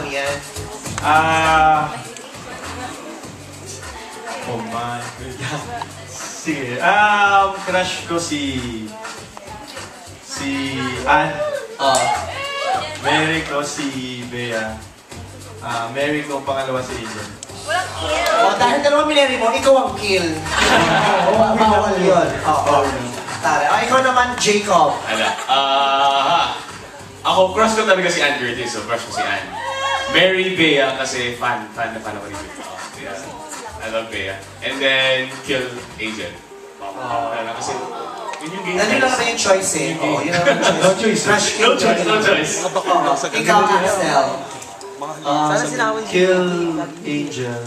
yan. Oh my God. Sige. Crush ko si Ann. Mary ko si Bea. Mary ko pangalawa si Angel. Walang kill. Dahil dalawang mineri mo, ikaw ang kill. Bawal yun. Tara. Ikaw naman, Jacob. Ako, crush ko talaga si Ann Curtis, so crush ko si Ann. Mary Bea kasi fan ako ni Bea. I love Bea. And then, kill Angel. Kasi, yun yung game. Nandun lang naman yung choice eh. Yun naman yung choice. No choice. Ikaw, Axel. Kill Angel,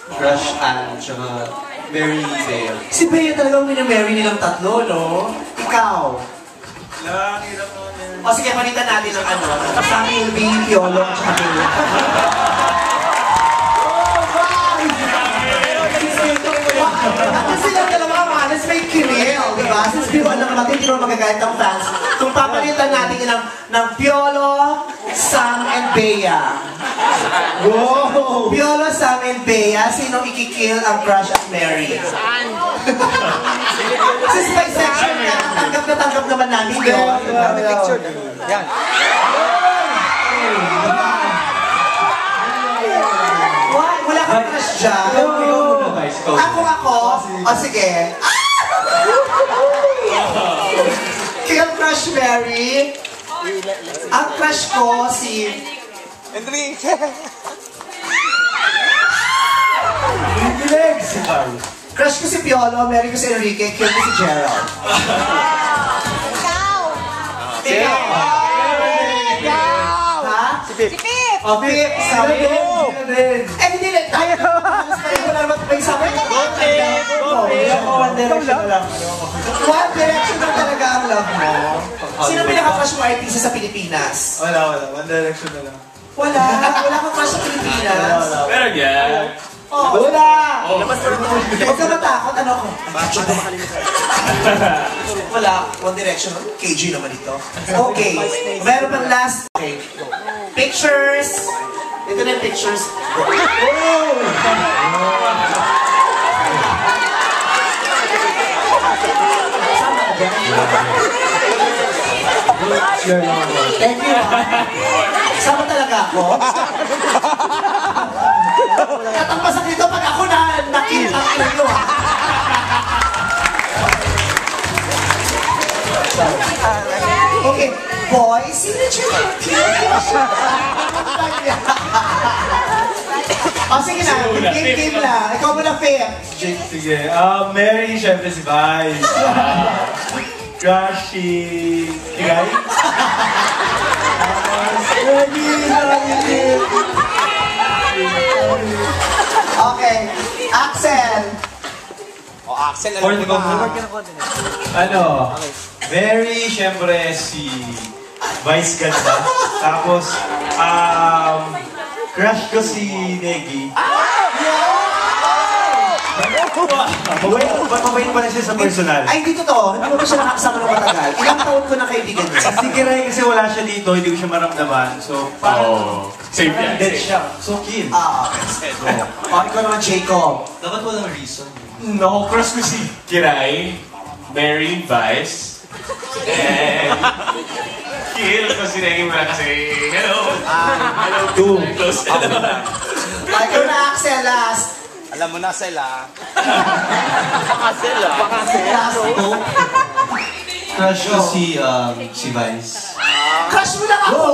crush Ann, tsaka Mary Bea. Si Bea talagang minamary nilang tatlo, no? Ikaw. Hirap naman yan. Sige, palitan natin ng ano. Samuel B. Piolo, tsaka Bea. At silang dalawa, malas may Kiril, di ba? Since Piolo na naman, hindi naman magagalit ang fans. Kung papalitan natin yun ng Piolo, Sam, and Bea. Wow! Piolo, Sam, and Bea, sinong ikikill ang crush at Mary? Saan? Since bisexual ka, tanggap naman namin yun. May picture. Yan. Wala kang crush dyan. Ako. Sige. Kill crush Mary. Ang crush ko si... Enrique! Crush ko si Piolo, Mary ko si Enrique, kill ko si Gerald. Ikaw! Ha? Si Pip! Pip! Sabi ko! Hindi lang. Tayo na naman may sabi. One Direction na lang. One Direction na talaga ang love mo. Sino pinaka-crush mo artista sa Pilipinas? Wala. One Direction na lang. Wala kang crush sa Pilipinas. Meron yan. Wala! Huwag ka matakot, ano ko? Wala, One Direction. KG naman ito. Okay, meron pang last. Okay. Pictures. Ito na yung pictures. Thank you. Sama talaga ako. Katangpasan dito pag ako nakita ko nyo. Okay, boys, sino siya? Sige na, game lang. Ikaw mo na, Faye. Sige, Mary, syempre si Vice. Crush si Kiray. Okay, Axel. Axel, alam mo ba? Mary, syempre si Vice ganda. Tapos, crush ko si Negi. Mabait pa na siya sa personal. Ay, hindi totoo. Hindi mo ba siya nakakasama ng matagal? Ilang taon ko na kaibigan niya? Si Kiray kasi wala siya dito, hindi ko siya maramdaman. So, parang Same yan. dead siya. So, kill. Okay. Ikaw naman, Jacob. Dapat walang reason. No, crush ko si Kiray, Mary, Vice, and kill ko si Negi muna kasi, hello. Hello. Close. Ikaw na, Axel, last. Alam mo na sila. Crush ko si Vice. Crush mo lang ako!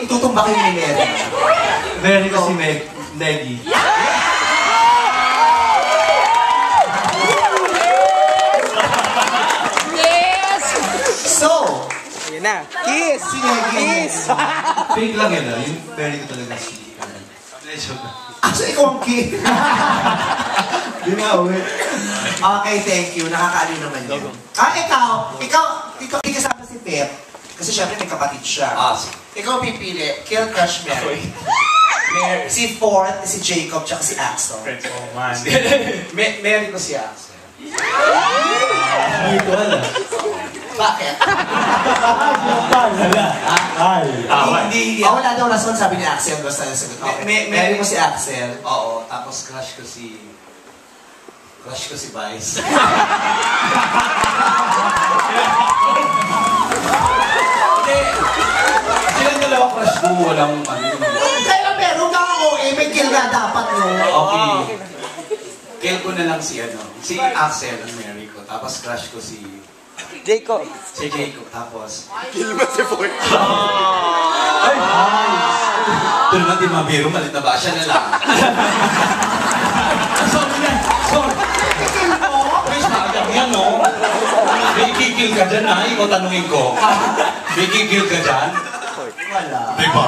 Itutumbakin ni Mary. Mary ko si Negi. So, Ayun na. Kiss! si Negi. Kiss! Fake lang yun yung Mary ko talaga si So, ikaw ang kid. Yun nga, uwi. Okay, thank you. Nakakaaliw naman yun. Ikaw, hindi kasama si Pep. Kasi syempre may kapatid siya. Ikaw pipili, kill crush Mary. Si Ford, si Jacob, tsaka si Axel. Oh man. Mary ko si Axel. Hindi ko alam. Bakit? Hindi. Wala daw rason, sabi ni Axel. Basta yung sagot. Mary mo si Axel. Oo, tapos crush ko si Vice. Hindi. Silang dalawa crush ko, walang ano. Kaya meron ka ako may kill nga dapat no. Okay. Kill ko na lang si Axel ang Mary ko. Tapos crush ko si Jacob. Jacob. Tapos Kill mo si Boy. ito naman di mabiro, malit na ba? Siya na lang. Sorry. Kill mo? May sagam yan, no? May kikil ka dyan, ha? Ikaw tanungin ko. May kikil ka dyan? Wala. Diba?